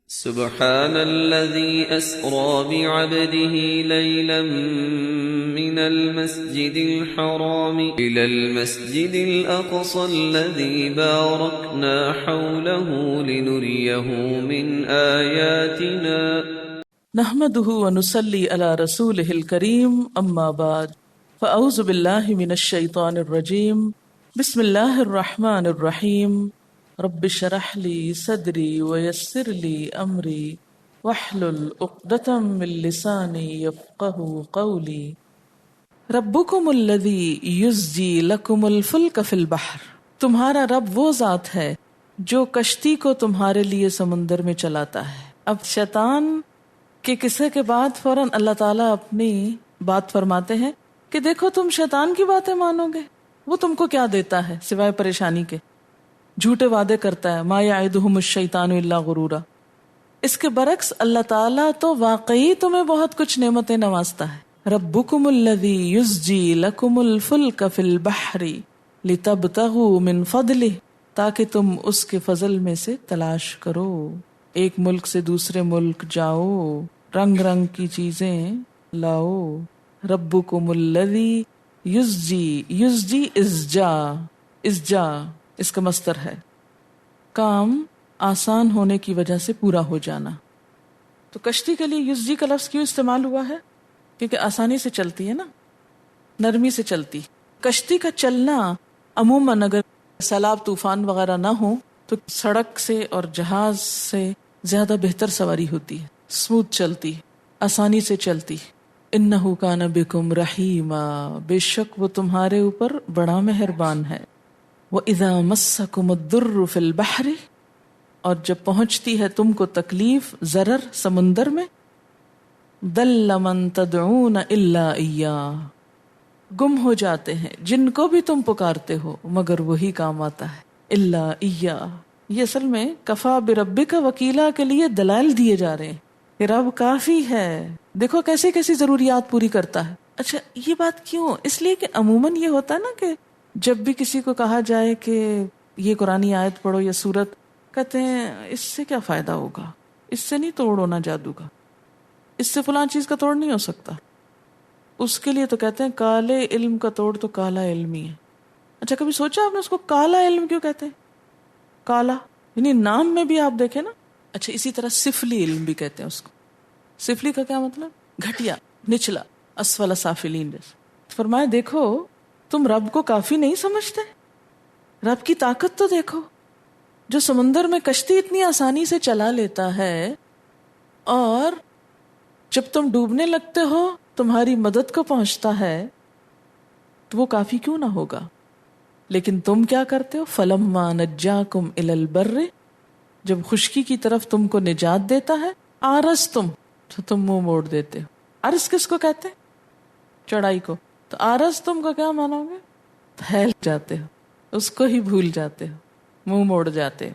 سبحان الذي أسرى بعبده ليلا من المسجد الحرام إلى المسجد الأقصى الذي باركنا حوله لنريه من آياتنا نحمده ونصلي على رسوله الكريم أما بعد فأعوذ بالله من الشيطان الرجيم بسم الله الرحمن الرحيم رب اشرح لي صدري ويسر لي امري واحلل عقدة من لساني يفقهوا قولي ربكم الذي يزجي لكم الفلك في البحر، تمہارا رب وہ ذات ہے جو کشتی کو تمہارے لیے سمندر میں چلاتا ہے۔ اب شیطان کے قصے کے بعد فوراً اللہ تعالیٰ اپنی بات فرماتے ہیں کہ دیکھو تم شیطان کی باتیں مانو گے، وہ تم کو کیا دیتا ہے سوائے پریشانی کے، جھوٹے وعدے کرتا ہے، ما یعدہم الشیطان الا غرورا۔ اس کے برعکس اللہ تعالیٰ تو واقعی تمہیں بہت کچھ نعمتیں نوازتا ہے۔ ربکم الذی یزجی لکم الفلک فی البحر لتبتغوا من فضلہ، تاکہ تم اس کے فضل میں سے تلاش کرو، ایک ملک سے دوسرے ملک جاؤ، رنگ رنگ کی چیزیں لاؤ۔ ربکم الذی یزجی، یزجی ازجا اس کا مصدر ہے، کام آسان ہونے کی وجہ سے پورا ہو جانا۔ تو کشتی کے لیے یزجی کا لفظ کیوں استعمال ہوا ہے؟ کیونکہ آسانی سے چلتی ہے نا، نرمی سے چلتی۔ کشتی کا چلنا عموماً اگر سیلاب طوفان وغیرہ نہ ہو تو سڑک سے اور جہاز سے زیادہ بہتر سواری ہوتی ہے، اسموتھ چلتی، آسانی سے چلتی۔ انہ کان بکم رحیما، بے شک وہ تمہارے اوپر بڑا مہربان ہے۔ وَإِذَا مَسَّكُمُ الضُّرُّ فِي الْبَحْرِ، اور جب پہنچتی ہے تم کو تکلیف، ضرر سمندر میں، دَلَّ مَن تَدْعُونَ إِلَّا إِيَّاهُ، گم ہو جاتے ہیں جن کو بھی تم پکارتے ہو مگر وہی کام آتا ہے، إِلَّا إِيَّاهُ۔ یہ اصل میں کفا بربک وکیلا کے لیے دلائل دیے جا رہے ہیں کہ رب کافی ہے، دیکھو کیسی کیسی ضروریات پوری کرتا ہے۔ اچھا یہ بات کیوں؟ اس لیے کہ عموماً یہ ہوتا ہے نا کہ جب بھی کسی کو کہا جائے کہ یہ قرآنی آیت پڑھو یا سورت، کہتے ہیں اس سے کیا فائدہ ہوگا، اس سے نہیں توڑ ہونا جادو کا، اس سے فلاں چیز کا توڑ نہیں ہو سکتا۔ اس کے لیے تو کہتے ہیں کالے علم کا توڑ تو کالا علم ہی ہے۔ اچھا کبھی سوچا آپ نے اس کو کالا علم کیوں کہتے ہیں؟ کالا یعنی نام میں بھی آپ دیکھیں نا۔ اچھا اسی طرح سفلی علم بھی کہتے ہیں اس کو۔ سفلی کا کیا مطلب؟ گھٹیا، نچلا، اسفل سافلین۔ فرمایا دیکھو تم رب کو کافی نہیں سمجھتے؟ رب کی طاقت تو دیکھو، جو سمندر میں کشتی اتنی آسانی سے چلا لیتا ہے، اور جب تم ڈوبنے لگتے ہو تمہاری مدد کو پہنچتا ہے، تو وہ کافی کیوں نہ ہوگا؟ لیکن تم کیا کرتے ہو؟ فَلَمَّا نَجَّاكُمْ إِلَى الْبَرِّ، جب خشکی کی طرف تم کو نجات دیتا ہے، آرزتم، تو تم منہ موڑ دیتے ہو۔ عرض کس کو کہتے ہیں؟ چڑھائی کو۔ تو آرز تم کا کیا مانو گے؟ پھیل جاتے ہو، اس کو ہی بھول جاتے ہو، منہ موڑ جاتے ہو۔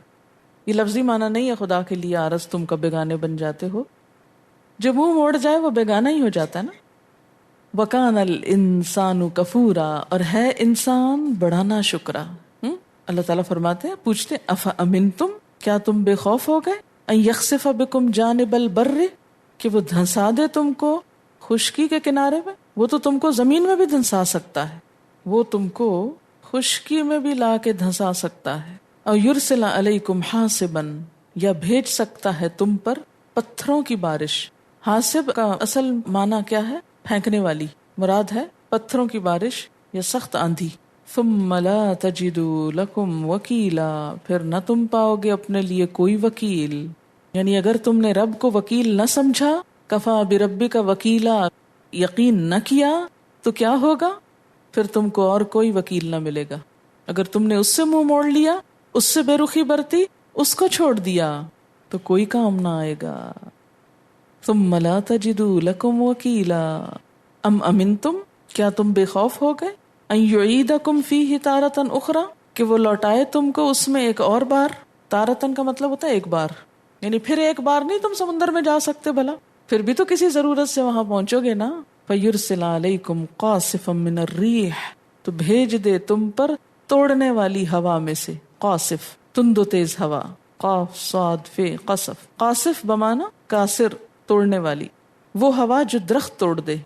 یہ لفظی معنی نہیں ہے خدا کے لیے آرز تم کا بیگانے بن جاتے ہو، جو منہ موڑ جائے وہ بیگانہ ہی ہو جاتا ہے نا۔ وَكَانَ الْإِنسَانُ كَفُورًا، اور ہے انسان بڑا ناشکرا۔ اللہ تعالیٰ فرماتے ہیں، پوچھتے ہیں أَفَأَمِنْتُمْ، کیا تم بے خوف ہو گئے؟ أَن يَخْسِفَ بِكُمْ جَانِبَ الْبَرِّ، کہ وہ دھنسا دے تم کو خشکی کے کنارے میں۔ وہ تو تم کو زمین میں بھی دھنسا سکتا ہے، وہ تم کو خشکی میں بھی لا کے دھنسا سکتا ہے۔ اور یرسل علیکم حاصبا، یا بھیج سکتا ہے تم پر پتھروں کی بارش۔ حاصب کا اصل معنی کیا ہے؟ پھینکنے والی، مراد ہے پتھروں کی بارش یا سخت آندھی۔ ثم لا تجدوا لکم وکیلا، پھر نہ تم پاؤ گے اپنے لیے کوئی وکیل۔ یعنی اگر تم نے رب کو وکیل نہ سمجھا، کفا بربک وکیلا، یقین نہ کیا، تو کیا ہوگا؟ پھر تم کو اور کوئی وکیل نہ ملے گا۔ اگر تم نے اس سے منہ موڑ لیا، اس سے بے رخی برتی، اس کو چھوڑ دیا، تو کوئی کام نہ آئے گا۔ ثم لا تجدوا لکم وکیلا ام امنتم، کیا تم بے خوف ہو گئے؟ ان یعیدکم فیہ تارۃ اخری، کہ وہ لوٹائے تم کو اس میں ایک اور بار۔ تارتن کا مطلب ہوتا ہے ایک بار، یعنی پھر ایک بار نہیں تم سمندر میں جا سکتے، بھلا پھر بھی تو کسی ضرورت سے وہاں پہنچو گے نا۔ فَيُرْسِلَ عَلَيْكُمْ قَاصِفًا مِّنَ الرِّيحِ، تو بھیج دے تم پر توڑنے والی ہوا میں سے، قاصف تند و تیز ہوا، قاف صاد فے قصف، قاصف بمانا کاسر، توڑنے والی، وہ ہوا جو درخت توڑ دے.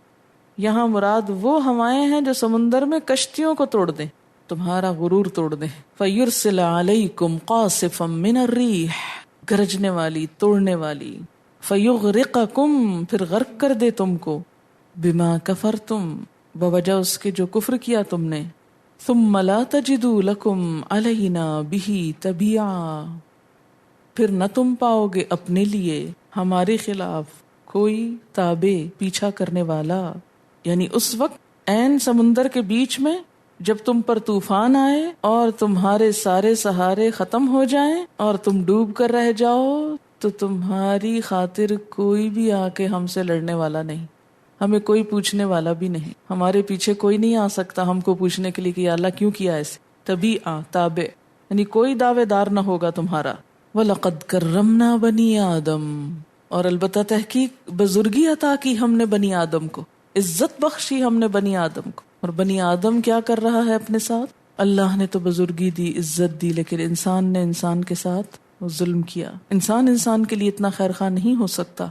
یہاں مراد وہ ہوائیں ہیں جو سمندر میں کشتیوں کو توڑ دیں، تمہارا غرور توڑ دیں. فَيُرْسِلَ عَلَيْكُمْ قَاصِفًا مِّنَ الرِّيحِ، گرجنے والی، توڑنے والی. فَيُغْرِقَكُمْ، پھر غرق کر دے تم کو. بِمَا كَفَرْتُمْ، بوجہ اس کے جو کفر کیا تم نے. ثُمَّ لَا تَجِدُوا لَكُمْ عَلَيْنَا بِهِ تَبِيعًا، پھر نہ تم پاؤ گے اپنے لیے ہمارے خلاف کوئی تابع، پیچھا کرنے والا. یعنی اس وقت عین سمندر کے بیچ میں جب تم پر طوفان آئے اور تمہارے سارے سہارے ختم ہو جائیں اور تم ڈوب کر رہ جاؤ، تو تمہاری خاطر کوئی بھی آ کے ہم سے لڑنے والا نہیں، ہمیں کوئی پوچھنے والا بھی نہیں، ہمارے پیچھے کوئی نہیں آ سکتا ہم کو پوچھنے کے لیے کہ یا اللہ کیوں کیا ایسے. تبھی تابع، یعنی کوئی دعوے دار نہ ہوگا تمہارا. وَلَقَدْ كَرَّمْنَا بَنِي آدم، اور البتہ تحقیق بزرگی عطا کی ہم نے بنی آدم کو، عزت بخشی ہم نے بنی آدم کو. اور بنی آدم کیا کر رہا ہے اپنے ساتھ؟ اللہ نے تو بزرگی دی، عزت دی، لیکن انسان نے انسان کے ساتھ ظلم کیا. انسان کے لیے اتنا خیر خواہ نہیں ہو سکتا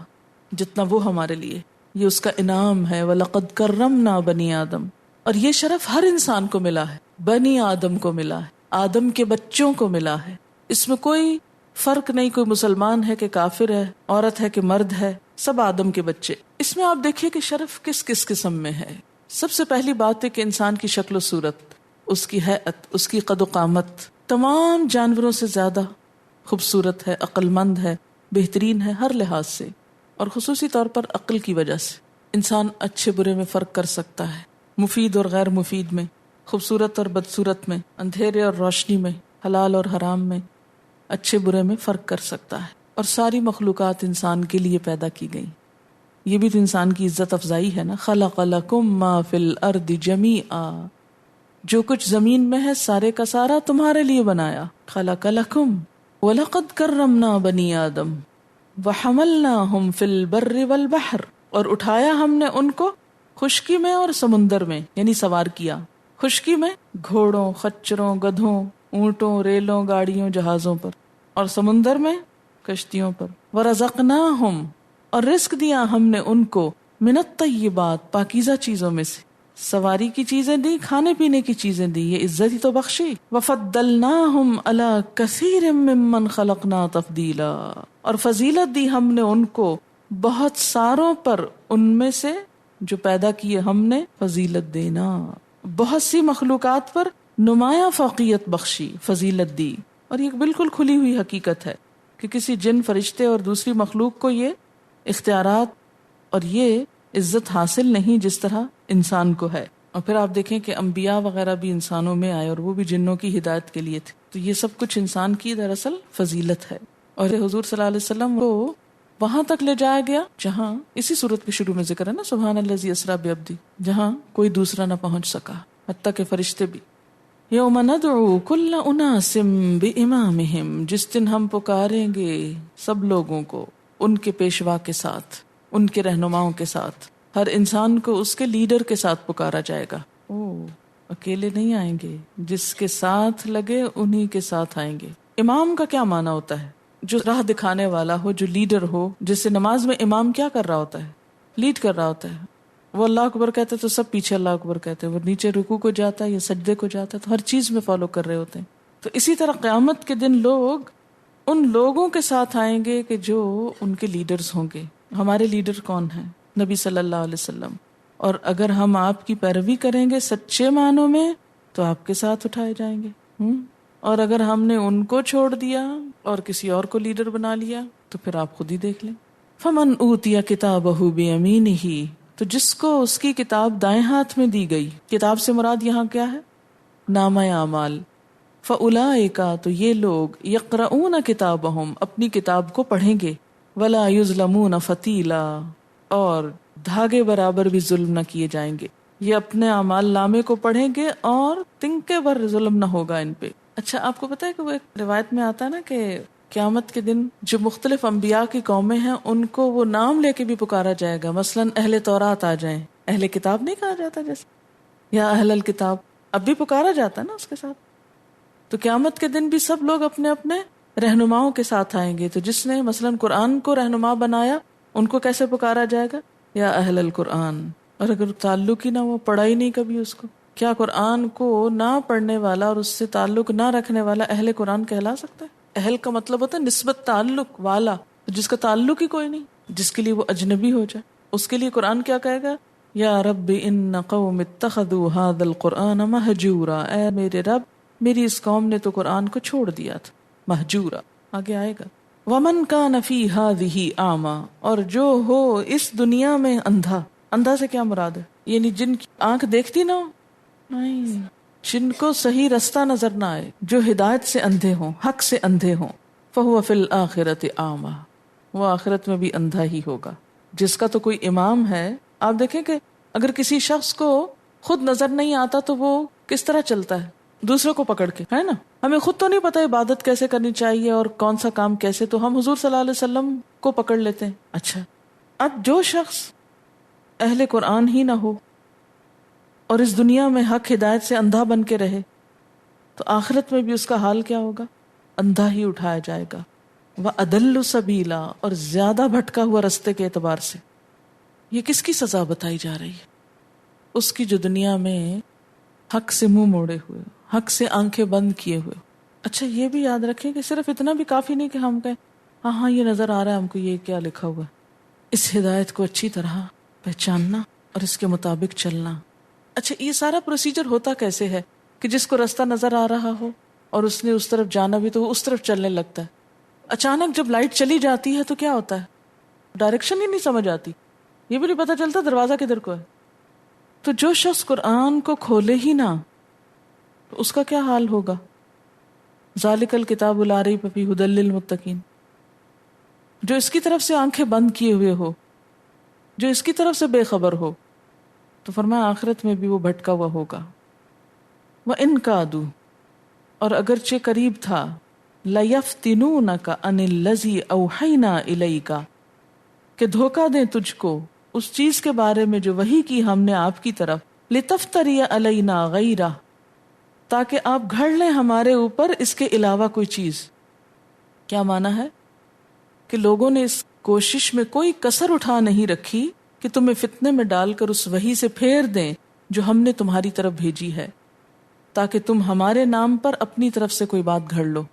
جتنا وہ ہمارے لیے. یہ اس کا انعام ہے. وَلَقَدْ كَرَّمْنَا بَنِي آدم، اور یہ شرف ہر انسان کو ملا ہے، بنی آدم کو ملا ہے، آدم کے بچوں کو ملا ہے. اس میں کوئی فرق نہیں، کوئی مسلمان ہے کہ کافر ہے، عورت ہے کہ مرد ہے، سب آدم کے بچے. اس میں آپ دیکھیے کہ شرف کس کس قسم میں ہے. سب سے پہلی بات ہے کہ انسان کی شکل و صورت، اس کی حیت، اس کی قد و قامت تمام جانوروں سے زیادہ خوبصورت ہے، عقل مند ہے، بہترین ہے ہر لحاظ سے، اور خصوصی طور پر عقل کی وجہ سے. انسان اچھے برے میں فرق کر سکتا ہے، مفید اور غیر مفید میں، خوبصورت اور بدصورت میں، اندھیرے اور روشنی میں، حلال اور حرام میں، اچھے برے میں فرق کر سکتا ہے. اور ساری مخلوقات انسان کے لیے پیدا کی گئی. یہ بھی تو انسان کی عزت افزائی ہے نا. خلق لکم ما فی الارض جمیعا، جو کچھ زمین میں ہے سارے کا سارا تمہارے لیے بنایا. خلق لکم وَلَقَدْ كَرَّمْنَا بَنِي آدم وَحَمَلْنَاهُمْ فِي الْبَرِّ وَالْبَحْرِ، اور اٹھایا ہم نے ان کو خشکی میں اور سمندر میں، یعنی سوار کیا. خشکی میں گھوڑوں، خچروں، گدھوں، اونٹوں، ریلوں، گاڑیوں، جہازوں پر، اور سمندر میں کشتیوں پر. وَرَزَقْنَاهُمْ، اور رزق دیا ہم نے ان کو، من الطیبات، پاکیزہ چیزوں میں سے، سواری کی چیزیں دی، کھانے پینے کی چیزیں دی، یہ عزت ہی تو بخشی. وَفَضَّلْنَاهُمْ عَلَى كَثِيرٍ مِّمَّنْ خَلَقْنَا تَفْضِيلًا، اور فضیلت دی ہم نے ان کو بہت ساروں پر، ان میں سے جو پیدا کیے ہم نے فضیلت دینا. بہت سی مخلوقات پر نمایاں فوقیت بخشی، فضیلت دی. اور یہ بالکل کھلی ہوئی حقیقت ہے کہ کسی جن، فرشتے اور دوسری مخلوق کو یہ اختیارات اور یہ عزت حاصل نہیں جس طرح انسان کو ہے. اور پھر آپ دیکھیں کہ انبیاء وغیرہ بھی انسانوں میں آئے اور وہ بھی جنوں کی ہدایت کے لیے تھے. تو یہ سب کچھ انسان کی دراصل فضیلت ہے. اور حضور صلی اللہ علیہ وسلم کو وہاں تک لے جایا گیا جہاں اسی صورت کے شروع میں ذکر ہے نا، سبحان الذی اسریٰ بعبدہ، جہاں کوئی دوسرا نہ پہنچ سکا، حتیٰ کہ فرشتے بھی. یوم ندعو کل اناس بامامہم، جس دن ہم پکاریں گے سب لوگوں کو ان کے پیشوا کے ساتھ، ان کے رہنماؤں کے ساتھ. ہر انسان کو اس کے لیڈر کے ساتھ پکارا جائے گا. اکیلے نہیں آئیں گے، جس کے ساتھ لگے انہی کے ساتھ آئیں گے. امام کا کیا معنی ہوتا ہے؟ جو راہ دکھانے والا ہو، جو لیڈر ہو. جس سے نماز میں امام کیا کر رہا ہوتا ہے؟ لیڈ کر رہا ہوتا ہے. وہ اللہ اکبر کہتے تو سب پیچھے اللہ اکبر کہتے ہیں، وہ نیچے رکوع کو جاتا ہے یا سجدے کو جاتا ہے تو ہر چیز میں فالو کر رہے ہوتے ہیں. تو اسی طرح قیامت کے دن لوگ ان لوگوں کے ساتھ آئیں گے کہ جو ان کے لیڈرز ہوں گے. ہمارے لیڈر کون ہیں؟ نبی صلی اللہ علیہ وسلم. اور اگر ہم آپ کی پیروی کریں گے سچے معنوں میں تو آپ کے ساتھ اٹھائے جائیں گے. اور اگر ہم نے ان کو چھوڑ دیا اور کسی اور کو لیڈر بنا لیا تو پھر آپ خود ہی دیکھ لیں. فمن اوتیا کتابہ بیمینہ، تو جس کو اس کی کتاب دائیں ہاتھ میں دی گئی. کتاب سے مراد یہاں کیا ہے؟ نامہ اعمال. فاولئک، تو یہ لوگ، یقرؤون کتابہم، اپنی کتاب کو پڑھیں گے. ولا یظلمون فتیلا، اور دھاگے برابر بھی ظلم نہ کیے جائیں گے. یہ اپنے اعمال نامے کو پڑھیں گے اور تنکے بر ظلم نہ ہوگا ان پہ. اچھا، آپ کو پتا ہے کہ وہ ایک روایت میں آتا ہے نا کہ قیامت کے دن جو مختلف انبیاء کی قومیں ہیں ان کو وہ نام لے کے بھی پکارا جائے گا. مثلاً اہل تورات آ جائیں، اہل کتاب نہیں کہا جاتا جیسے، یا اہل الکتاب اب بھی پکارا جاتا ہے نا اس کے ساتھ. تو قیامت کے دن بھی سب لوگ اپنے اپنے رہنماؤں کے ساتھ آئیں گے. تو جس نے مثلاً قرآن کو رہنما بنایا ان کو کیسے پکارا جائے گا؟ یا اہل القرآن. اور اگر تعلق ہی نہ ہو، پڑھا ہی نہیں کبھی اس کو، کیا قرآن کو نہ پڑھنے والا اور اس سے تعلق نہ رکھنے والا اہل قرآن کہلا سکتا ہے؟ اہل کا مطلب ہوتا ہے نسبت، تعلق والا. جس کا تعلق ہی کوئی نہیں، جس کے لیے وہ اجنبی ہو جائے، اس کے لیے قرآن کیا کہے گا؟ یا رب ان قوم اتخذوا هذا القرآن مہجورا. اے میرے رب، میری اس قوم نے تو قرآن کو چھوڑ دیا تھا. مہجورا آگے آئے گا. ومن کان فی ہذہ اعمی، اور جو ہو اس دنیا میں اندھا. اندھا سے کیا مراد ہے؟ یعنی جن کی آنکھ دیکھتی نہ ہو؟ نہیں، جن کو صحیح رستہ نظر نہ آئے، جو ہدایت سے اندھے ہوں، حق سے اندھے ہوں. فہو فی الآخرۃ اعمی، وہ آخرت میں بھی اندھا ہی ہوگا. جس کا تو کوئی امام ہے. آپ دیکھیں کہ اگر کسی شخص کو خود نظر نہیں آتا تو وہ کس طرح چلتا ہے؟ دوسروں کو پکڑ کے، ہے نا. ہمیں خود تو نہیں پتا عبادت کیسے کرنی چاہیے اور کون سا کام کیسے، تو ہم حضور صلی اللہ علیہ وسلم کو پکڑ لیتے ہیں. اچھا، اب جو شخص اہل قرآن ہی نہ ہو اور اس دنیا میں حق ہدایت سے اندھا بن کے رہے، تو آخرت میں بھی اس کا حال کیا ہوگا؟ اندھا ہی اٹھایا جائے گا. وَأَضَلُّ سَبِيلًا، اور زیادہ بھٹکا ہوا رستے کے اعتبار سے. یہ کس کی سزا بتائی جا رہی ہے؟ اس کی جو دنیا میں حق سے منہ موڑے ہوئے، حق سے آنکھیں بند کیے ہوئے. اچھا یہ بھی یاد رکھیں کہ صرف اتنا بھی کافی نہیں کہ ہم کہیں ہاں یہ نظر آ رہا ہے ہم کو یہ کیا لکھا ہوا ہے. اس ہدایت کو اچھی طرح پہچاننا اور اس کے مطابق چلنا. اچھا یہ سارا پروسیجر ہوتا کیسے ہے کہ جس کو رستہ نظر آ رہا ہو اور اس نے اس طرف جانا بھی تو وہ اس طرف چلنے لگتا ہے. اچانک جب لائٹ چلی جاتی ہے تو کیا ہوتا ہے؟ ڈائریکشن ہی نہیں سمجھ آتی، یہ بھی نہیں پتا چلتا دروازہ کدھر کو ہے. تو جو شخص قرآن کو کھولے ہی نہ تو اس کا کیا حال ہوگا؟ ذالک الکتاب لا ریب فیہ ھدی للمتقین. جو اس کی طرف سے آنکھیں بند کیے ہوئے ہو، جو اس کی طرف سے بے خبر ہو، تو فرمایا آخرت میں بھی وہ بھٹکا ہوا ہوگا. وَإِن کَادُوا، اور اگرچہ قریب تھا، لَيَفْتِنُونَكَ عَنِ الَّذِي أَوْحَيْنَا إِلَيْكَ، کہ دھوکہ دیں تجھ کو اس چیز کے بارے میں جو وحی کی ہم نے آپ کی طرف، لِتَفْتَرِيَ عَلَيْنَا غَيْرَهُ، تاکہ آپ گھڑ لیں ہمارے اوپر اس کے علاوہ کوئی چیز. کیا معنی ہے؟ کہ لوگوں نے اس کوشش میں کوئی کسر اٹھا نہیں رکھی کہ تمہیں فتنے میں ڈال کر اس وحی سے پھیر دیں جو ہم نے تمہاری طرف بھیجی ہے، تاکہ تم ہمارے نام پر اپنی طرف سے کوئی بات گھڑ لو.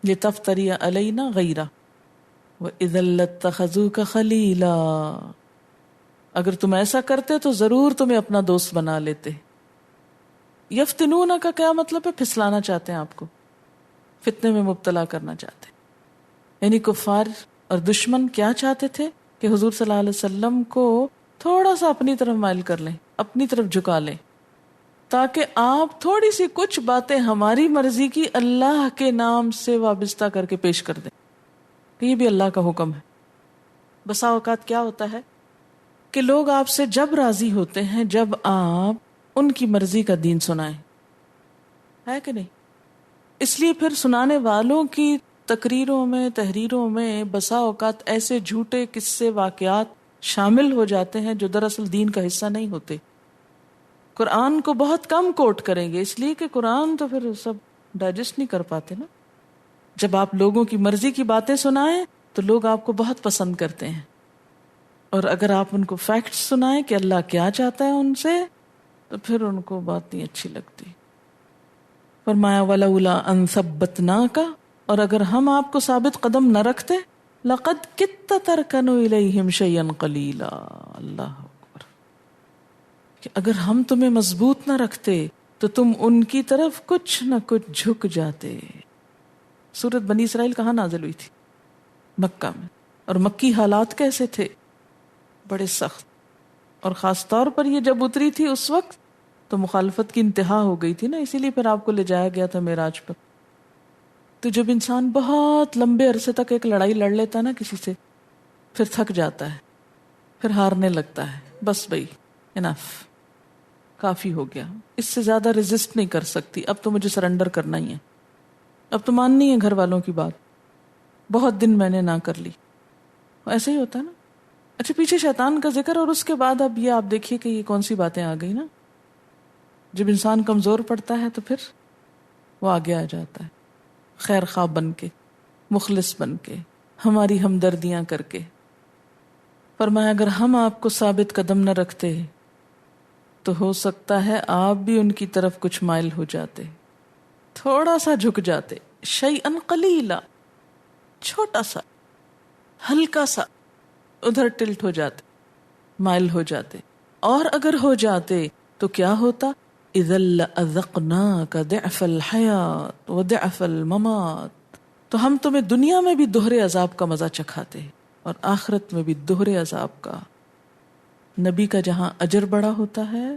لِتَفْتَرِيَ عَلَيْنَا غَيْرَهُ وَإِذًا لَاتَّخَذُوكَ خَلِيلًا، اگر تم ایسا کرتے تو ضرور تمہیں اپنا دوست بنا لیتے. یفتنون کا کیا مطلب ہے؟ پھسلانا چاہتے ہیں آپ کو، فتنے میں مبتلا کرنا چاہتے ہیں. یعنی کفار اور دشمن کیا چاہتے تھے کہ حضور صلی اللہ علیہ وسلم کو تھوڑا سا اپنی طرف مائل کر لیں، اپنی طرف جھکا لیں، تاکہ آپ تھوڑی سی کچھ باتیں ہماری مرضی کی اللہ کے نام سے وابستہ کر کے پیش کر دیں کہ یہ بھی اللہ کا حکم ہے. بسا اوقات کیا ہوتا ہے کہ لوگ آپ سے جب راضی ہوتے ہیں جب آپ ان کی مرضی کا دین سنائیں، ہے کہ نہیں؟ اس لیے پھر سنانے والوں کی تقریروں میں، تحریروں میں بسا اوقات ایسے جھوٹے قصے، واقعات شامل ہو جاتے ہیں جو دراصل دین کا حصہ نہیں ہوتے. قرآن کو بہت کم کوٹ کریں گے، اس لیے کہ قرآن تو پھر سب ڈائجسٹ نہیں کر پاتے نا. جب آپ لوگوں کی مرضی کی باتیں سنائیں تو لوگ آپ کو بہت پسند کرتے ہیں، اور اگر آپ ان کو فیکٹس سنائیں کہ اللہ کیا چاہتا ہے ان سے تو پھر ان کو بات نہیں اچھی لگتی. فرمایا وَلَوْلَا أَن ثَبَّتْنَاكَ، اور اگر ہم آپ کو ثابت قدم نہ رکھتے، لَقَدْ كِدتَّ تَرْكَنُ إِلَيْهِمْ شَيْئًا قَلِيلًا، اللہ اکبر، کہ اگر ہم تمہیں مضبوط نہ رکھتے تو تم ان کی طرف کچھ نہ کچھ جھک جاتے. سورۃ بنی اسرائیل کہاں نازل ہوئی تھی؟ مکہ میں. اور مکی حالات کیسے تھے؟ بڑے سخت. اور خاص طور پر یہ جب اتری تھی اس وقت تو مخالفت کی انتہا ہو گئی تھی نا، اسی لیے پھر آپ کو لے جایا گیا تھا معراج پر. تو جب انسان بہت لمبے عرصے تک ایک لڑائی لڑ لیتا نا کسی سے، پھر تھک جاتا ہے، پھر ہارنے لگتا ہے، بس بھائی انف، کافی ہو گیا، اس سے زیادہ ریزسٹ نہیں کر سکتی، اب تو مجھے سرنڈر کرنا ہی ہے، اب تو ماننی ہے گھر والوں کی بات، بہت دن میں نے نہ کر لی. ایسے ہی ہوتا ہے نا. اچھا پیچھے شیطان کا ذکر، اور اس کے بعد اب یہ آپ دیکھیے کہ یہ کون سی باتیں آ گئی نا. جب انسان کمزور پڑتا ہے تو پھر وہ آگے آ جاتا ہے. خیر خواہ بن کے، مخلص بن کے، ہماری ہمدردیاں کر کے۔ فرمایا اگر ہم آپ کو ثابت قدم نہ رکھتے تو ہو سکتا ہے آپ بھی ان کی طرف کچھ مائل ہو جاتے، تھوڑا سا جھک جاتے، شیئن قلیلا، چھوٹا سا، ہلکا سا ادھر ٹلٹ ہو جاتے، مائل ہو جاتے۔ اور اگر ہو جاتے تو کیا ہوتا؟ اذا لأذقناک ضعف الحیات وضعف الممات، تو ہم تمہیں دنیا میں بھی دوہرے عذاب کا مزہ چکھاتے اور آخرت میں بھی دوہرے عذاب کا۔ نبی کا جہاں اجر بڑا ہوتا ہے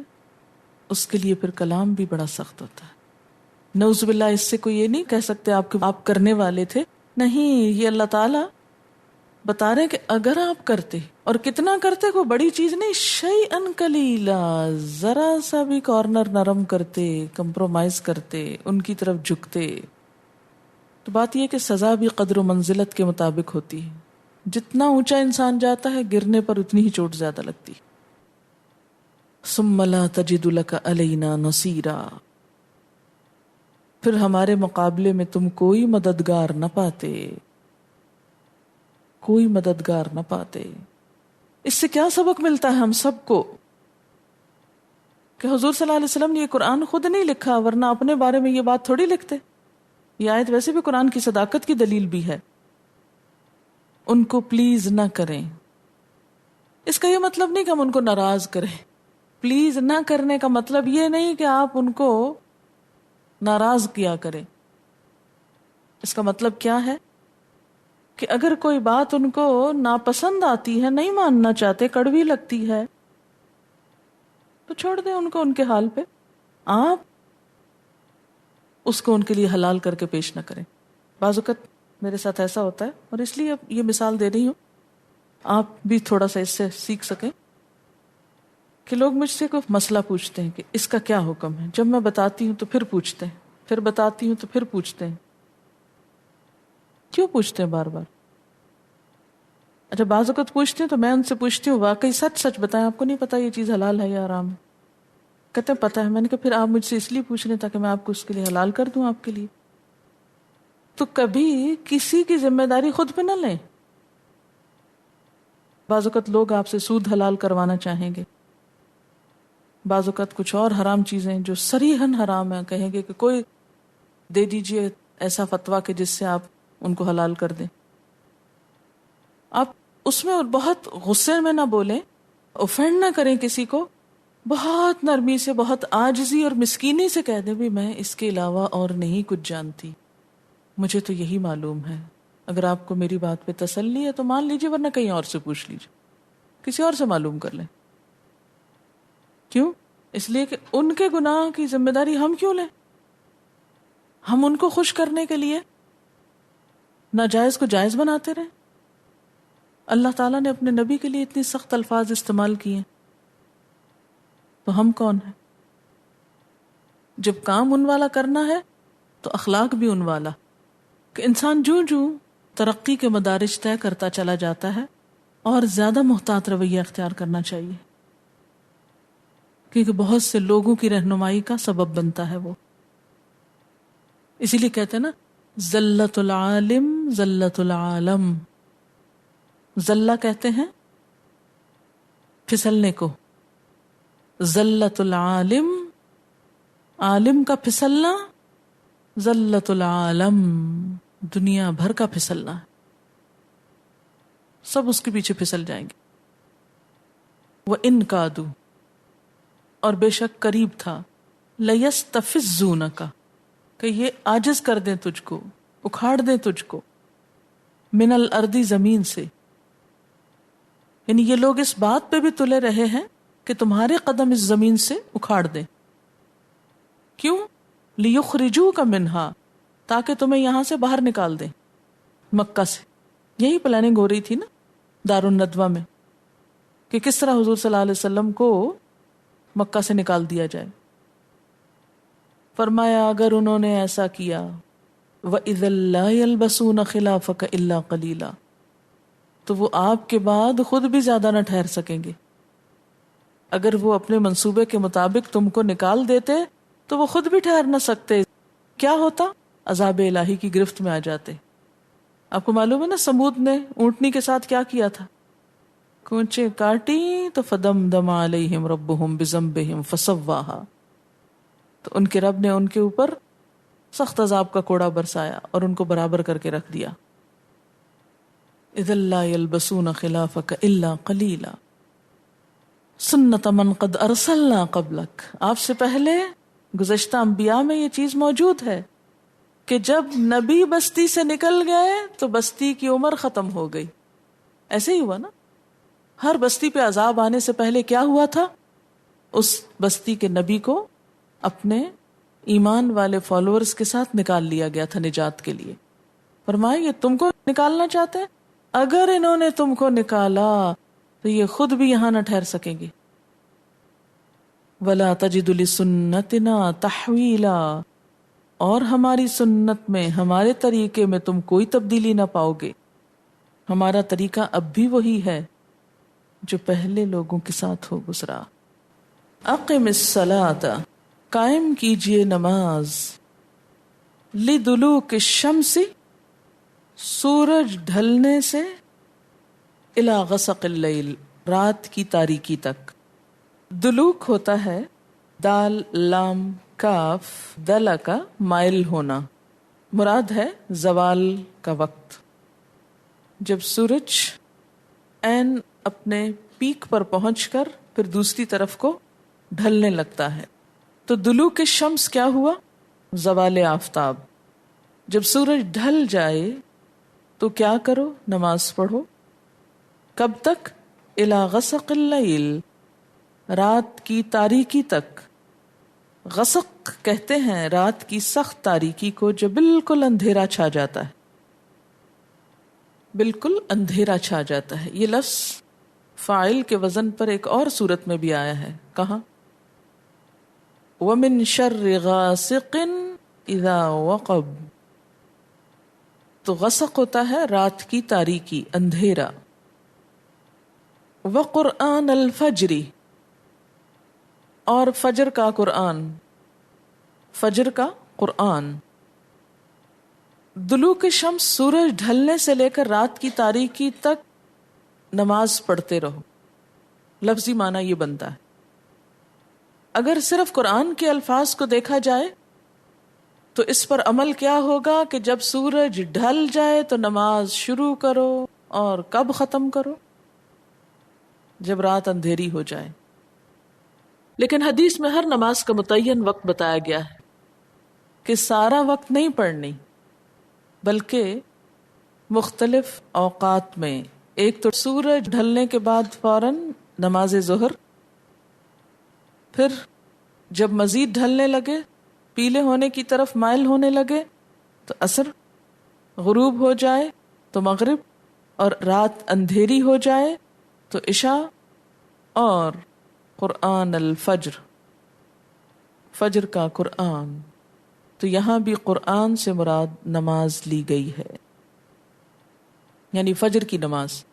اس کے لیے پھر کلام بھی بڑا سخت ہوتا ہے۔ نعوذ باللہ، اس سے کوئی یہ نہیں کہہ سکتے آپ کرنے والے تھے، نہیں، یہ اللہ تعالیٰ بتا رہے ہیں کہ اگر آپ کرتے، اور کتنا کرتے، کوئی بڑی چیز نہیں، شیئن قلیلا، ذرا سا بھی کارنر نرم کرتے، کمپرومائز کرتے، ان کی طرف جھکتے، تو بات یہ کہ سزا بھی قدر و منزلت کے مطابق ہوتی ہے۔ جتنا اونچا انسان جاتا ہے گرنے پر اتنی ہی چوٹ زیادہ لگتی۔ ثم لا تجد لك علینا نصیرا، پھر ہمارے مقابلے میں تم کوئی مددگار نہ پاتے، کوئی مددگار نہ پاتے۔ اس سے کیا سبق ملتا ہے ہم سب کو کہ حضور صلی اللہ علیہ وسلم نے یہ قرآن خود نہیں لکھا، ورنہ اپنے بارے میں یہ بات تھوڑی لکھتے۔ یہ آیت ویسے بھی قرآن کی صداقت کی دلیل بھی ہے۔ ان کو پلیز نہ کریں، اس کا یہ مطلب نہیں کہ ہم ان کو ناراض کریں۔ پلیز نہ کرنے کا مطلب یہ نہیں کہ آپ ان کو ناراض کیا کریں۔ اس کا مطلب کیا ہے کہ اگر کوئی بات ان کو ناپسند آتی ہے، نہیں ماننا چاہتے، کڑوی لگتی ہے، تو چھوڑ دیں ان کو ان کے حال پہ، آپ اس کو ان کے لیے حلال کر کے پیش نہ کریں۔ بعض اوقات میرے ساتھ ایسا ہوتا ہے، اور اس لیے اب یہ مثال دے رہی ہوں، آپ بھی تھوڑا سا اس سے سیکھ سکیں، کہ لوگ مجھ سے کوئی مسئلہ پوچھتے ہیں کہ اس کا کیا حکم ہے، جب میں بتاتی ہوں تو پھر پوچھتے ہیں، پھر بتاتی ہوں تو پھر پوچھتے ہیں۔ کیوں پوچھتے ہیں بار بار؟ اچھا، بعض اوقات پوچھتے ہیں تو میں ان سے پوچھتی ہوں واقعی سچ سچ بتائیں، آپ کو نہیں پتا یہ چیز حلال ہے یا حرام ہے؟ کہتے ہیں پتہ ہے۔ میں نے کہا پھر آپ مجھ سے اس لیے پوچھ رہے ہیں تاکہ میں آپ کو اس کے لیے حلال کر دوں آپ کے لیے۔ تو کبھی کسی کی ذمہ داری خود پہ نہ لیں۔ بعض اوقات لوگ آپ سے سود حلال کروانا چاہیں گے، بعض اوقات کچھ اور حرام چیزیں جو صریحاً حرام ہیں کہیں گے کہ کوئی دے دیجئے ایسا فتویٰ کہ جس سے آپ ان کو حلال کر دیں۔ آپ اس میں بہت غصے میں نہ بولیں، اوفینڈ نہ کریں کسی کو، بہت نرمی سے، بہت عاجزی اور مسکینی سے کہہ دیں بھی میں اس کے علاوہ اور نہیں کچھ جانتی، مجھے تو یہی معلوم ہے۔ اگر آپ کو میری بات پہ تسلی ہے تو مان لیجئے، ورنہ کہیں اور سے پوچھ لیجئے، کسی اور سے معلوم کر لیں۔ کیوں؟ اس لیے کہ ان کے گناہ کی ذمہ داری ہم کیوں لیں؟ ہم ان کو خوش کرنے کے لیے ناجائز کو جائز بناتے رہیں؟ اللہ تعالیٰ نے اپنے نبی کے لیے اتنی سخت الفاظ استعمال کیے، تو ہم کون ہیں؟ جب کام ان والا کرنا ہے تو اخلاق بھی ان والا، کہ انسان جوں جوں ترقی کے مدارج طے کرتا چلا جاتا ہے اور زیادہ محتاط رویہ اختیار کرنا چاہیے، کیونکہ بہت سے لوگوں کی رہنمائی کا سبب بنتا ہے وہ۔ اسی لیے کہتے ہیں نا، زلت العالم زلت العالم، زلہ کہتے ہیں پھسلنے کو، زلت العالم، عالم کا پھسلنا، زلت العالم، دنیا بھر کا پھسلنا ہے، سب اس کے پیچھے پھسل جائیں گے۔ وَإِن كَادُوا، اور بے شک قریب تھا، لَيَسْتَفِزُّونَكَ، کہ یہ عاجز کر دیں تجھ کو، اکھاڑ دیں تجھ کو، من الارض، زمین سے، یعنی یہ لوگ اس بات پہ بھی تلے رہے ہیں کہ تمہارے قدم اس زمین سے اکھاڑ دیں۔ کیوں؟ لِيُخْرِجُوكَ مِنْهَا، تاکہ تمہیں یہاں سے باہر نکال دیں، مکہ سے۔ یہی پلاننگ ہو رہی تھی نا دارالندوہ میں، کہ کس طرح حضور صلی اللہ علیہ وسلم کو مکہ سے نکال دیا جائے۔ فرمایا اگر انہوں نے ایسا کیا، وَإِذًا لَا يَلْبَسُونَ خِلَافَكَ إِلَّا قَلِيلًا، تو وہ آپ کے بعد خود بھی زیادہ نہ ٹھہر سکیں گے۔ اگر وہ اپنے منصوبے کے مطابق تم کو نکال دیتے تو وہ خود بھی ٹھہر نہ سکتے۔ کیا ہوتا؟ عذاب الہی کی گرفت میں آ جاتے. آپ کو معلوم ہے نا سمود نے اونٹنی کے ساتھ کیا کیا تھا؟ کونچے کاٹی تو فدمدم علیہم ربہم بذنبہم فسواہا، تو ان کے رب نے ان کے اوپر سخت عذاب کا کوڑا برسایا اور ان کو برابر کر کے رکھ دیا. اذا لا يلبسون خلافك الا قلیلا سنت من قد ارسلنا قبلک. آپ سے پہلے گزشتہ انبیاء میں یہ چیز موجود ہے کہ جب نبی بستی سے نکل گئے تو بستی کی عمر ختم ہو گئی. ایسے ہی ہوا نا، ہر بستی پہ عذاب آنے سے پہلے کیا ہوا تھا؟ اس بستی کے نبی کو اپنے ایمان والے فالوورز کے ساتھ نکال لیا گیا تھا نجات کے لیے. فرمایا یہ تم کو نکالنا چاہتے ہیں، اگر انہوں نے تم کو نکالا تو یہ خود بھی یہاں نہ ٹھہر سکیں گے. وَلَا تَجِدُ لِسُنَّتِنَا تَحْوِيلًا، اور ہماری سنت میں، ہمارے طریقے میں تم کوئی تبدیلی نہ پاؤ گے. ہمارا طریقہ اب بھی وہی ہے جو پہلے لوگوں کے ساتھ ہو گزرا. اقم الصلاۃ، قائم کیجئے نماز، لدلوک الشمس، سورج ڈھلنے سے، الی غسق اللیل، رات کی تاریکی تک. دلوک ہوتا ہے دال لام کاف دلا کا مائل ہونا، مراد ہے زوال کا وقت، جب سورج عین اپنے پیک پر پہنچ کر پھر دوسری طرف کو ڈھلنے لگتا ہے. تو دلوک الشمس کیا ہوا؟ زوال آفتاب. جب سورج ڈھل جائے تو کیا کرو؟ نماز پڑھو. کب تک؟ الی غسق اللیل، رات کی تاریکی تک. غسق کہتے ہیں رات کی سخت تاریکی کو جو بالکل اندھیرا چھا جاتا ہے، بالکل اندھیرا چھا جاتا ہے. یہ لفظ فاعل کے وزن پر ایک اور صورت میں بھی آیا ہے. کہاں؟ وَمِن شَرِّ غَاسِقٍ إِذَا وَقَبَ. تو غسق ہوتا ہے رات کی تاریکی، اندھیرا. وَقُرْآنَ الْفَجْرِ، اور فجر کا قرآن، فجر کا قرآن. دلوک شمس، سورج ڈھلنے سے لے کر رات کی تاریکی تک نماز پڑھتے رہو. لفظی معنی یہ بنتا ہے. اگر صرف قرآن کے الفاظ کو دیکھا جائے تو اس پر عمل کیا ہوگا کہ جب سورج ڈھل جائے تو نماز شروع کرو، اور کب ختم کرو؟ جب رات اندھیری ہو جائے. لیکن حدیث میں ہر نماز کا متعین وقت بتایا گیا ہے کہ سارا وقت نہیں پڑھنی، بلکہ مختلف اوقات میں. ایک تو سورج ڈھلنے کے بعد فوراً نماز ظہر، پھر جب مزید ڈھلنے لگے، پیلے ہونے کی طرف مائل ہونے لگے تو عصر، غروب ہو جائے تو مغرب، اور رات اندھیری ہو جائے تو عشاء، اور قرآن الفجر، فجر کا قرآن. تو یہاں بھی قرآن سے مراد نماز لی گئی ہے، یعنی فجر کی نماز.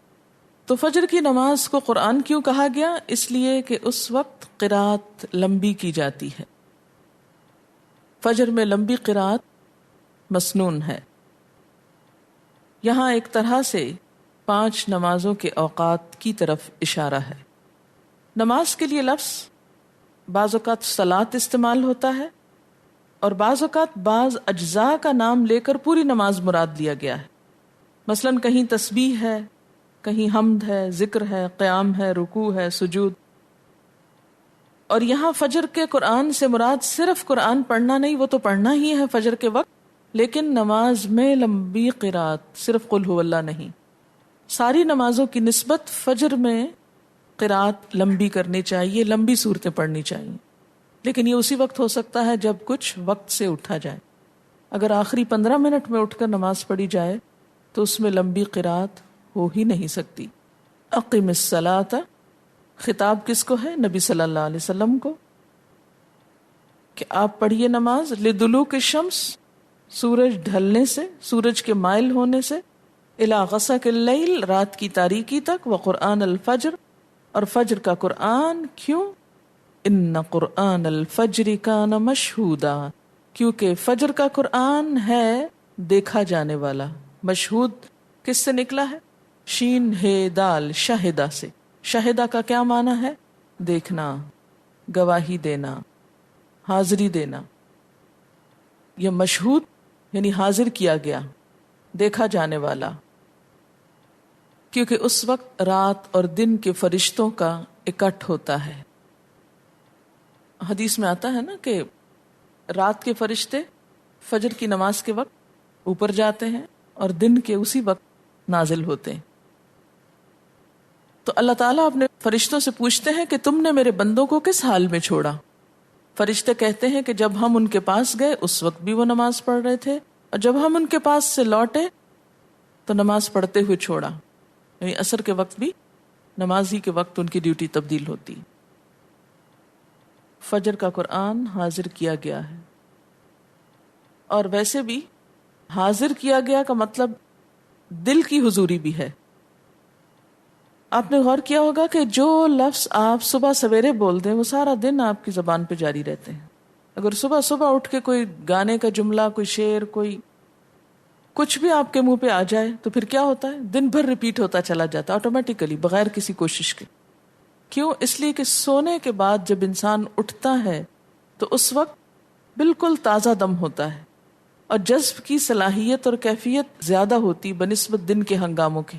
تو فجر کی نماز کو قرآن کیوں کہا گیا؟ اس لیے کہ اس وقت قرات لمبی کی جاتی ہے. فجر میں لمبی قرات مسنون ہے. یہاں ایک طرح سے 5 نمازوں کے اوقات کی طرف اشارہ ہے. نماز کے لیے لفظ بعض اوقات صلاۃ استعمال ہوتا ہے، اور بعض اوقات بعض اجزاء کا نام لے کر پوری نماز مراد لیا گیا ہے. مثلا کہیں تسبیح ہے، کہیں حمد ہے، ذکر ہے، قیام ہے، رکوع ہے، سجود. اور یہاں فجر کے قرآن سے مراد صرف قرآن پڑھنا نہیں، وہ تو پڑھنا ہی ہے فجر کے وقت، لیکن نماز میں لمبی قرات، صرف قل هو اللہ نہیں. ساری نمازوں کی نسبت فجر میں قرات لمبی کرنی چاہیے، لمبی صورتیں پڑھنی چاہیے. لیکن یہ اسی وقت ہو سکتا ہے جب کچھ وقت سے اٹھا جائے. اگر آخری 15 منٹ میں اٹھ کر نماز پڑھی جائے تو اس میں لمبی قرات ہو ہی نہیں سکتی. اقم الصلاۃ، خطاب کس کو ہے؟ نبی صلی اللہ علیہ وسلم کو، کہ آپ پڑھیے نماز. لدلوک الشمس، سورج ڈھلنے سے، سورج کے مائل ہونے سے، الی غسق اللیل، رات کی تاریکی تک، وقرآن الفجر، اور فجر کا قرآن. کیوں؟ ان قرآن الفجر کان مشہودا، کیونکہ فجر کا قرآن ہے دیکھا جانے والا. مشہود کس سے نکلا ہے؟ شین ہے دال شاہدہ سے. شاہدہ کا کیا معنی ہے؟ دیکھنا، گواہی دینا، حاضری دینا. یہ مشہود یعنی حاضر کیا گیا، دیکھا جانے والا، کیونکہ اس وقت رات اور دن کے فرشتوں کا اکٹھ ہوتا ہے. حدیث میں آتا ہے نا کہ رات کے فرشتے فجر کی نماز کے وقت اوپر جاتے ہیں اور دن کے اسی وقت نازل ہوتے ہیں. تو اللہ تعالیٰ اپنے فرشتوں سے پوچھتے ہیں کہ تم نے میرے بندوں کو کس حال میں چھوڑا؟ فرشتے کہتے ہیں کہ جب ہم ان کے پاس گئے اس وقت بھی وہ نماز پڑھ رہے تھے، اور جب ہم ان کے پاس سے لوٹے تو نماز پڑھتے ہوئے چھوڑا. یعنی عصر کے وقت بھی نماز ہی کے وقت ان کی ڈیوٹی تبدیل ہوتی. فجر کا قرآن حاضر کیا گیا ہے. اور ویسے بھی حاضر کیا گیا کا مطلب دل کی حضوری بھی ہے. آپ نے غور کیا ہوگا کہ جو لفظ آپ صبح سویرے بول دیں وہ سارا دن آپ کی زبان پہ جاری رہتے ہیں. اگر صبح صبح اٹھ کے کوئی گانے کا جملہ، کوئی شعر، کوئی کچھ بھی آپ کے منہ پہ آ جائے تو پھر کیا ہوتا ہے؟ دن بھر ریپیٹ ہوتا چلا جاتا ہے آٹومیٹیکلی، بغیر کسی کوشش کے. کیوں؟ اس لیے کہ سونے کے بعد جب انسان اٹھتا ہے تو اس وقت بالکل تازہ دم ہوتا ہے اور جذب کی صلاحیت اور کیفیت زیادہ ہوتی بنسبت دن کے ہنگاموں کے.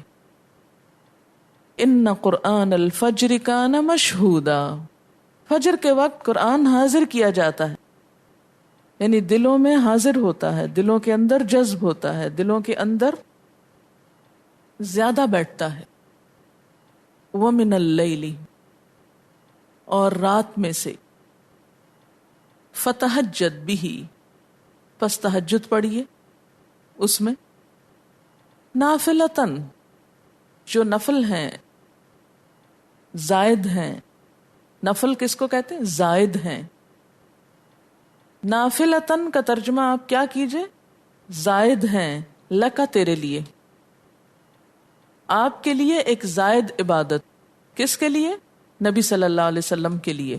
ان قرآن الفجر کان مشہودا، فجر کے وقت قرآن حاضر کیا جاتا ہے، یعنی دلوں میں حاضر ہوتا ہے، دلوں کے اندر جذب ہوتا ہے، دلوں کے اندر زیادہ بیٹھتا ہے. ومن اللیل، اور رات میں سے، فتہجد بہ، پس تہجد پڑھیے اس میں، نافلتن، جو نفل ہیں، زائد ہیں. نفل کس کو کہتے ہیں؟ زائد ہیں. نافلتن کا ترجمہ آپ کیا کیجئے؟ زائد ہیں، لکا تیرے لیے، آپ کے لیے ایک زائد عبادت. کس کے لیے؟ نبی صلی اللہ علیہ وسلم کے لیے.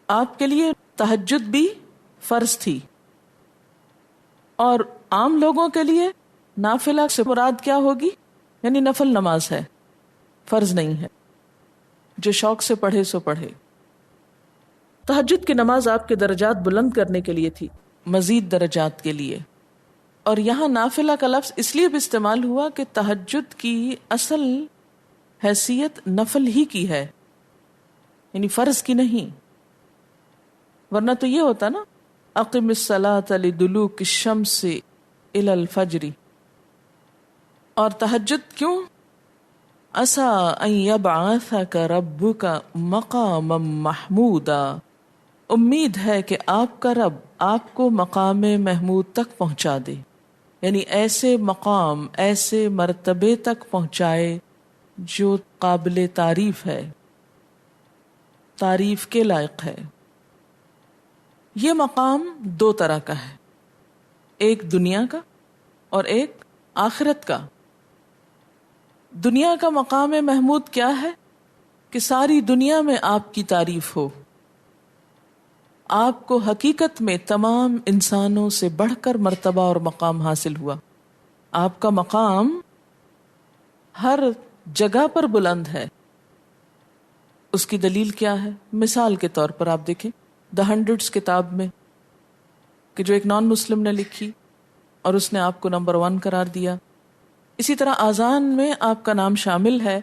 آپ کے لیے تہجد بھی فرض تھی، اور عام لوگوں کے لیے نافلہ سے مراد کیا ہوگی؟ یعنی نفل نماز ہے، فرض نہیں ہے. جو شوق سے پڑھے سو پڑھے. تہجد کی نماز آپ کے درجات بلند کرنے کے لیے تھی، مزید درجات کے لیے. اور یہاں نافلہ کا لفظ اس لیے بھی استعمال ہوا کہ تہجد کی اصل حیثیت نفل ہی کی ہے، یعنی فرض کی نہیں. ورنہ تو یہ ہوتا نا، اقم الصلاۃ لدلوک الشمس الی الفجر. اور تہجد کیوں؟ عسیٰ ان یبعثک ربک مقاما محمودا، امید ہے کہ آپ کا رب آپ کو مقام محمود تک پہنچا دے، یعنی ایسے مقام، ایسے مرتبے تک پہنچائے جو قابل تعریف ہے، تعریف کے لائق ہے. یہ مقام دو طرح کا ہے، ایک دنیا کا اور ایک آخرت کا. دنیا کا مقام محمود کیا ہے؟ کہ ساری دنیا میں آپ کی تعریف ہو، آپ کو حقیقت میں تمام انسانوں سے بڑھ کر مرتبہ اور مقام حاصل ہوا. آپ کا مقام ہر جگہ پر بلند ہے. اس کی دلیل کیا ہے؟ مثال کے طور پر آپ دیکھیں دا ہنڈرڈز کتاب میں، کہ جو ایک نان مسلم نے لکھی اور اس نے آپ کو نمبر 1 قرار دیا. اسی طرح آذان میں آپ کا نام شامل ہے.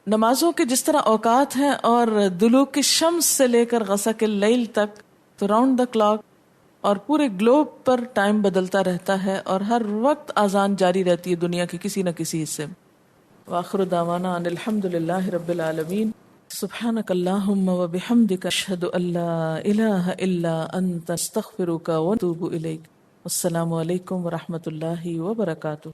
نمازوں کے جس طرح اوقات ہیں، اور دلوک الشمس سے لے کر غسق اللیل تک، تو راؤنڈ دا کلاک اور پورے گلوب پر ٹائم بدلتا رہتا ہے، اور ہر وقت آذان جاری رہتی ہے دنیا کے کسی نہ کسی حصے میں. وآخر دعوانا ان الحمد للہ رب العالمین. سبحانک اللہم وبحمدک، اشہد ان لا الہ الا انت، استغفرک واتوب الیک. السلام علیکم ورحمۃ اللہ وبرکاتہ.